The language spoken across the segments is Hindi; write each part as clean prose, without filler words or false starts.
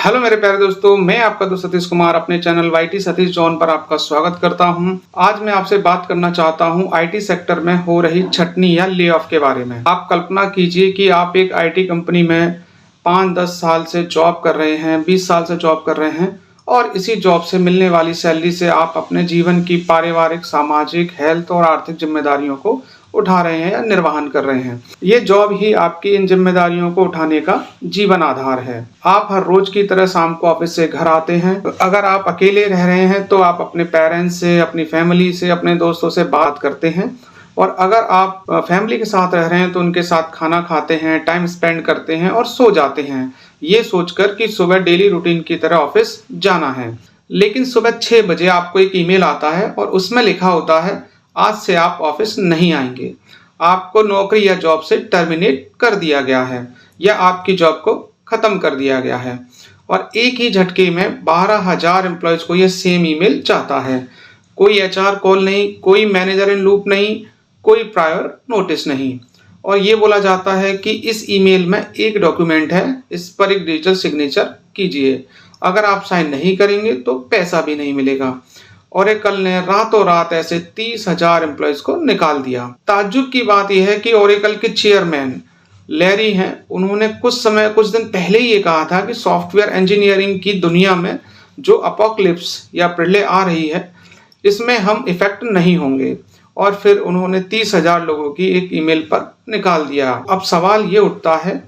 हेलो मेरे प्यारे दोस्तों, मैं आपका दोस्त सतीश कुमार अपने चैनल वाईटी सतीश जॉन पर आपका स्वागत करता हूं। आज मैं आपसे बात करना चाहता हूं आईटी सेक्टर में हो रही छटनी या ले ऑफ के बारे में। आप कल्पना कीजिए कि आप एक आईटी कंपनी में 5-10 साल से जॉब कर रहे हैं, 20 साल से जॉब कर रहे हैं और इसी जॉब से मिलने वाली सैलरी से आप अपने जीवन की पारिवारिक, सामाजिक, हेल्थ और आर्थिक जिम्मेदारियों को उठा रहे हैं या निर्वहन कर रहे हैं। ये जॉब ही आपकी इन जिम्मेदारियों को उठाने का जीवन आधार है। आप हर रोज की तरह शाम को ऑफिस से घर आते हैं। अगर आप अकेले रह रहे हैं तो आप अपने पेरेंट्स से, अपनी फैमिली से, अपने दोस्तों से बात करते हैं और अगर आप फैमिली के साथ रह रहे हैं तो उनके साथ खाना खाते हैं, टाइम स्पेंड करते हैं और सो जाते हैं, ये सोचकर कि सुबह डेली रूटीन की तरह ऑफिस जाना है। लेकिन सुबह 6 बजे आपको एक ईमेल आता है और उसमें लिखा होता है आज से आप ऑफिस नहीं आएंगे, आपको नौकरी या जॉब से टर्मिनेट कर दिया गया है या आपकी जॉब को खत्म कर दिया गया है। और एक ही झटके में 12,000 एम्प्लॉयज को यह सेम ईमेल जाता है। कोई एचआर कॉल नहीं, कोई मैनेजर इन लूप नहीं, कोई प्रायर नोटिस नहीं और ये बोला जाता है कि इस ईमेल में एक डॉक्यूमेंट है, इस पर एक डिजिटल सिग्नेचर कीजिए, अगर आप साइन नहीं करेंगे तो पैसा भी नहीं मिलेगा। ओरेकल ने रातों रात ऐसे 30,000 एम्प्लॉयज को निकाल दिया। ताज्जुब की बात यह है कि ओरेकल के चेयरमैन लैरी हैं, उन्होंने कुछ दिन पहले ही ये कहा था कि सॉफ्टवेयर इंजीनियरिंग की दुनिया में जो अपोकलिप्स या प्रलय आ रही है इसमें हम इफेक्ट नहीं होंगे और फिर उन्होंने 30,000 लोगों की एक ईमेल पर निकाल दिया। अब सवाल ये उठता है,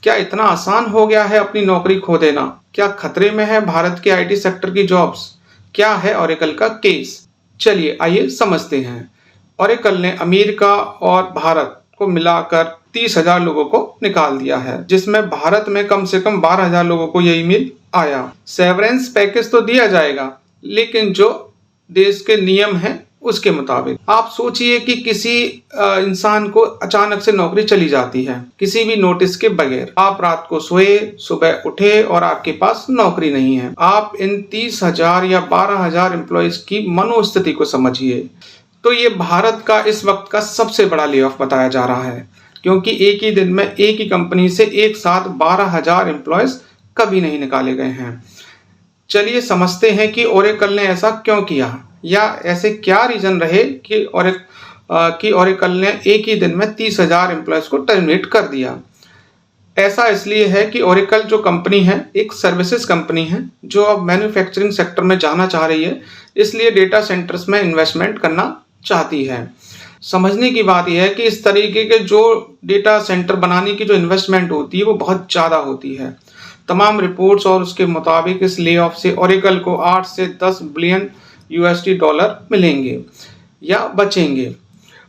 क्या इतना आसान हो गया है अपनी नौकरी खो देना? क्या खतरे में है भारत के आईटी सेक्टर की जॉब्स? क्या है ओरेकल का केस? चलिए आइए समझते हैं। ओरेकल ने अमेरिका और भारत को मिलाकर 30,000 लोगों को निकाल दिया है, जिसमें भारत में कम से कम 12,000 लोगों को यह ईमेल आया। सेवरेंस पैकेज तो दिया जाएगा, लेकिन जो देश के नियम हैं उसके मुताबिक। आप सोचिए कि किसी इंसान को अचानक से नौकरी चली जाती है किसी भी नोटिस के बगैर। आप रात को सोए, सुबह उठे और आपके पास नौकरी नहीं है। आप इन 30,000 या 12,000 एम्प्लॉयज की मनोस्थिति को समझिए। तो ये भारत का इस वक्त का सबसे बड़ा ले ऑफ बताया जा रहा है, क्योंकि एक ही दिन में एक ही कंपनी से एक साथ 12,000 एम्प्लॉयज कभी नहीं निकाले गए हैं। चलिए समझते हैं कि ओरेकल ने ऐसा क्यों किया या ऐसे क्या रीजन रहे कि ओरेकल ने एक ही दिन में 30,000 एम्प्लॉयज को टर्मिनेट कर दिया। ऐसा इसलिए है कि ओरेकल जो कंपनी है एक सर्विसेज कंपनी है जो अब मैन्युफैक्चरिंग सेक्टर में जाना चाह रही है, इसलिए डेटा सेंटर्स में इन्वेस्टमेंट करना चाहती है। समझने की बात यह है कि इस तरीके के जो डेटा सेंटर बनाने की जो इन्वेस्टमेंट होती है वो बहुत ज़्यादा होती है। तमाम रिपोर्ट्स और उसके मुताबिक इस ले ऑफ से ओरेकल को 8 से 10 बिलियन $US मिलेंगे या बचेंगे।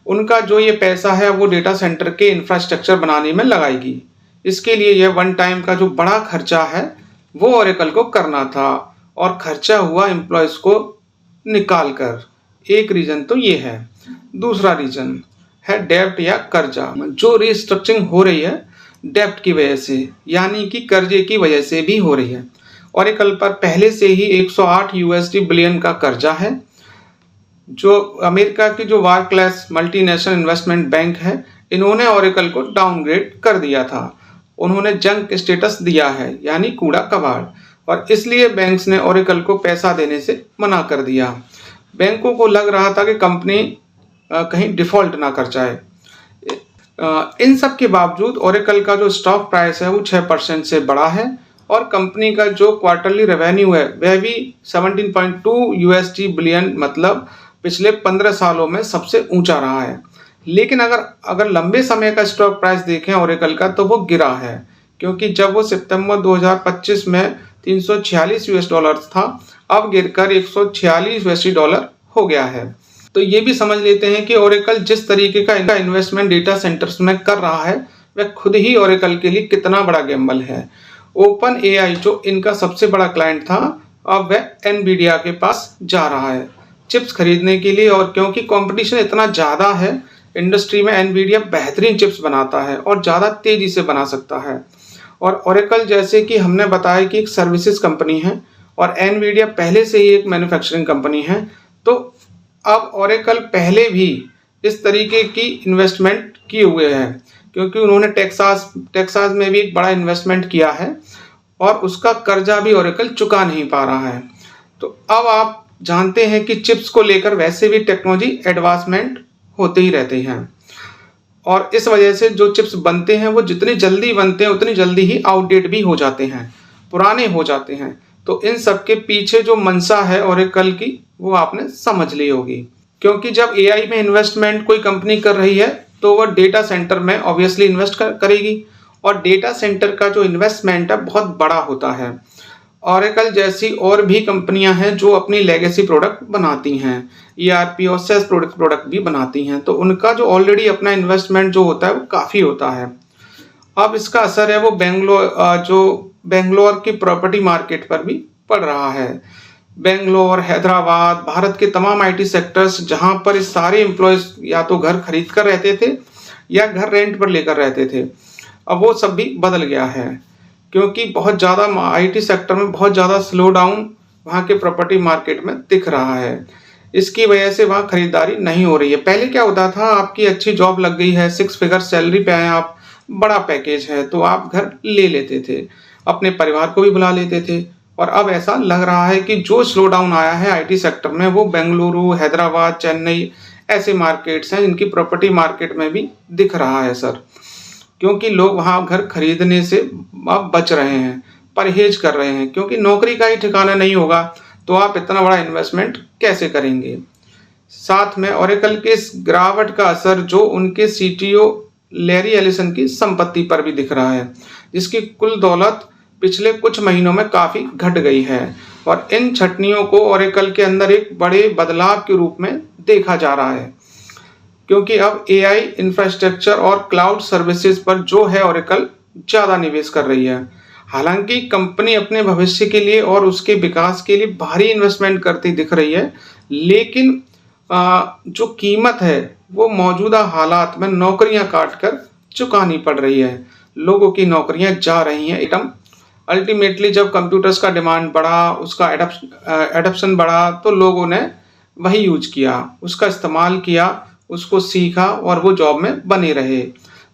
उनका जो ये पैसा है वो डेटा सेंटर के इंफ्रास्ट्रक्चर बनाने में लगाएगी। इसके लिए यह वन टाइम का जो बड़ा खर्चा है वो ओरेकल को करना था और खर्चा हुआ एम्प्लॉयज को निकाल कर। एक रीजन तो ये है। दूसरा रीजन है डेब्ट या कर्जा। जो रिस्ट्रक्चरिंग हो रही है डेब्ट की वजह से, यानी कि कर्जे की वजह से भी हो रही है। ओरेकल पर पहले से ही $108 बिलियन का कर्जा है। जो अमेरिका की जो world class multinational investment bank है, इन्होंने ओरेकल को डाउनग्रेड कर दिया था। उन्होंने जंक स्टेटस दिया है, यानी कूड़ा कबाड़, और इसलिए बैंक्स ने ओरेकल को पैसा देने से मना कर दिया। बैंकों को लग रहा था कि कंपनी कहीं डिफॉल्ट ना कर जाए। इन सब के बावजूद ओरेकल का जो स्टॉक प्राइस है वो 6% से बढ़ा है और कंपनी का जो क्वार्टरली रेवेन्यू है वह भी $17.2 बिलियन, मतलब पिछले 15 सालों में सबसे ऊंचा रहा है। लेकिन अगर लंबे समय का स्टॉक प्राइस देखें ओरेकल का तो वो गिरा है, क्योंकि जब वो सितंबर 2025 में $346 था, अब गिरकर $146 हो गया है। तो ये भी समझ लेते हैं कि ओरेकल जिस तरीके का इन्वेस्टमेंट डेटा सेंटर्स में कर रहा है वह खुद ही ओरेकल के लिए कितना बड़ा गैम्बल है। ओपन एआई जो इनका सबसे बड़ा क्लाइंट था, अब वह एनवीडिया के पास जा रहा है चिप्स खरीदने के लिए, और क्योंकि कंपटीशन इतना ज़्यादा है इंडस्ट्री में, एनवीडिया बेहतरीन चिप्स बनाता है और ज़्यादा तेज़ी से बना सकता है। और ओरेकल जैसे कि हमने बताया कि एक सर्विसेज कंपनी है और एनवीडिया पहले से ही एक मैन्युफैक्चरिंग कंपनी है, तो अब ओरेकल पहले भी इस तरीके की इन्वेस्टमेंट किए हुए हैं, क्योंकि उन्होंने टेक्सास में भी एक बड़ा इन्वेस्टमेंट किया है और उसका कर्जा भी ओरेकल चुका नहीं पा रहा है। तो अब आप जानते हैं कि चिप्स को लेकर वैसे भी टेक्नोलॉजी एडवांसमेंट होते ही रहते हैं और इस वजह से जो चिप्स बनते हैं वो जितनी जल्दी बनते हैं उतनी जल्दी ही आउटडेट भी हो जाते हैं, पुराने हो जाते हैं। तो इन सब के पीछे जो मंशा है ओरेकल की वो आपने समझ ली होगी, क्योंकि जब एआई में इन्वेस्टमेंट कोई कंपनी कर रही है तो वह डेटा सेंटर में ऑब्वियसली इन्वेस्ट करेगी और डेटा सेंटर का जो इन्वेस्टमेंट है बहुत बड़ा होता है। ओरेकल जैसी और भी कंपनियां हैं जो अपनी लेगेसी प्रोडक्ट बनाती हैं, ईआरपी और सेस प्रोडक्ट भी बनाती हैं, तो उनका जो ऑलरेडी अपना इन्वेस्टमेंट जो होता है वो काफ़ी होता है। अब इसका असर है वो बेंगलोर की प्रॉपर्टी मार्केट पर भी पड़ रहा है। बेंगलोर, हैदराबाद, भारत के तमाम आईटी सेक्टर्स जहां पर इस सारे एम्प्लॉयज या तो घर खरीद कर रहते थे या घर रेंट पर लेकर रहते थे, अब वो सब भी बदल गया है, क्योंकि बहुत ज़्यादा आईटी सेक्टर में बहुत ज़्यादा स्लो डाउन वहाँ के प्रॉपर्टी मार्केट में दिख रहा है। इसकी वजह से वहाँ खरीदारी नहीं हो रही है। पहले क्या होता था, आपकी अच्छी जॉब लग गई है, 6 फिगर सैलरी पे आए आप, बड़ा पैकेज है, तो आप घर ले लेते थे, अपने परिवार को भी बुला लेते थे। और अब ऐसा लग रहा है कि जो स्लो डाउन आया है आईटी सेक्टर में वो बेंगलुरु, हैदराबाद, चेन्नई ऐसे मार्केट्स हैं जिनकी प्रॉपर्टी मार्केट में भी दिख रहा है सर, क्योंकि लोग वहाँ घर खरीदने से अब बच रहे हैं, परहेज कर रहे हैं, क्योंकि नौकरी का ही ठिकाना नहीं होगा तो आप इतना बड़ा इन्वेस्टमेंट कैसे करेंगे। साथ में ओरेकल के इस गिरावट का असर जो उनके सीटीओ लैरी एलिसन की संपत्ति पर भी दिख रहा है, जिसकी कुल दौलत पिछले कुछ महीनों में काफ़ी घट गई है और इन छटनियों को ओरेकल के अंदर एक बड़े बदलाव के रूप में देखा जा रहा है, क्योंकि अब एआई इंफ्रास्ट्रक्चर और क्लाउड सर्विसेज पर जो है ओरेकल ज़्यादा निवेश कर रही है। हालांकि कंपनी अपने भविष्य के लिए और उसके विकास के लिए भारी इन्वेस्टमेंट करती दिख रही है, लेकिन जो कीमत है वो मौजूदा हालात में नौकरियां काटकर चुकानी पड़ रही है। लोगों की नौकरियां जा रही हैं एकदम। अल्टीमेटली जब कंप्यूटर्स का डिमांड बढ़ा, उसका एडप्शन बढ़ा, तो लोगों ने वही यूज किया, उसका इस्तेमाल किया, उसको सीखा और वो जॉब में बने रहे।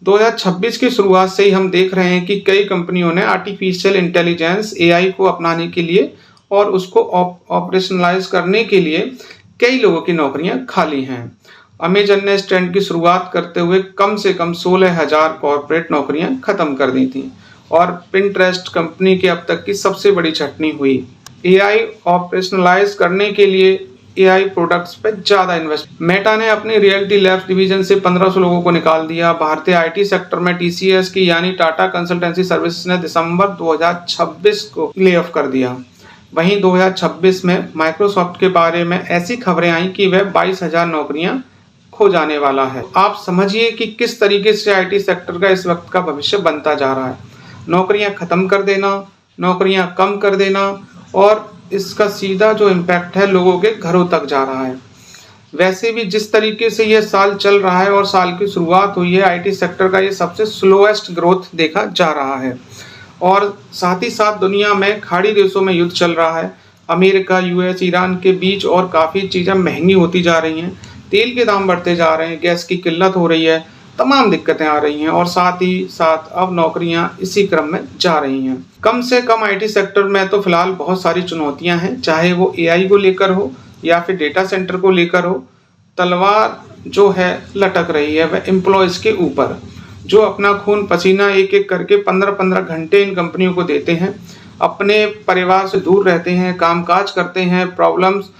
2026 की शुरुआत से ही हम देख रहे हैं कि कई कंपनियों ने आर्टिफिशियल इंटेलिजेंस एआई को अपनाने के लिए और उसको ऑपरेशनलाइज करने के लिए कई लोगों की नौकरियां खाली हैं। अमेजन ने इस ट्रेंड की शुरुआत करते हुए कम से कम 16,000 कॉर्पोरेट नौकरियां खत्म कर दी थी और पिंटरेस्ट कंपनी की अब तक की सबसे बड़ी छटनी हुई। एआई ऑपरेशनलाइज करने के लिए एआई प्रोडक्ट्स पे ज़्यादा इन्वेस्ट। मेटा ने अपनी रियलिटी लैब्स डिवीजन से 1500 लोगों को निकाल दिया। भारतीय आईटी सेक्टर में टीसीएस की यानी टाटा कंसल्टेंसी सर्विसेज ने दिसंबर 2026 को ले ऑफ कर दिया। वहीं 2026 में माइक्रोसॉफ्ट के बारे में ऐसी खबरें आई कि वह 22,000 नौकरियां खो जाने वाला है। आप समझिए कि किस तरीके से आईटी सेक्टर का इस वक्त का भविष्य बनता जा रहा है। नौकरियां खत्म कर देना, नौकरियां कम कर देना और इसका सीधा जो इम्पैक्ट है लोगों के घरों तक जा रहा है। वैसे भी जिस तरीके से ये साल चल रहा है और साल की शुरुआत हुई है, आईटी सेक्टर का ये सबसे स्लोएस्ट ग्रोथ देखा जा रहा है। और साथ ही साथ दुनिया में खाड़ी देशों में युद्ध चल रहा है, अमेरिका, यूएस, ईरान के बीच, और काफ़ी चीज़ें महंगी होती जा रही हैं, तेल के दाम बढ़ते जा रहे हैं, गैस की किल्लत हो रही है, तमाम दिक्कतें आ रही हैं और साथ ही साथ अब नौकरियां इसी क्रम में जा रही हैं। कम से कम आईटी सेक्टर में तो फिलहाल बहुत सारी चुनौतियां हैं, चाहे वो एआई को लेकर हो या फिर डेटा सेंटर को लेकर हो। तलवार जो है लटक रही है वह एम्प्लॉयज़ के ऊपर, जो अपना खून पसीना एक एक करके 15-15 घंटे इन कंपनियों को देते हैं, अपने परिवार से दूर रहते हैं, कामकाज करते हैं, प्रॉब्लम्स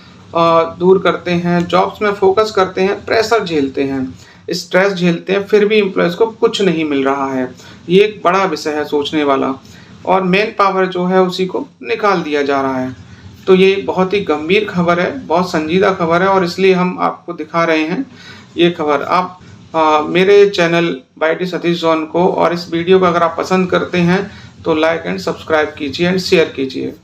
दूर करते हैं, जॉब्स में फोकस करते हैं, प्रेशर झेलते हैं, स्ट्रेस झेलते हैं, फिर भी एम्प्लॉयज़ को कुछ नहीं मिल रहा है। ये एक बड़ा विषय है सोचने वाला, और मेन पावर जो है उसी को निकाल दिया जा रहा है। तो ये बहुत ही गंभीर खबर है, बहुत संजीदा खबर है, और इसलिए हम आपको दिखा रहे हैं ये खबर। आप मेरे चैनल वाईटी सतीश जॉन को और इस वीडियो को अगर आप पसंद करते हैं तो लाइक एंड सब्सक्राइब कीजिए एंड शेयर कीजिए।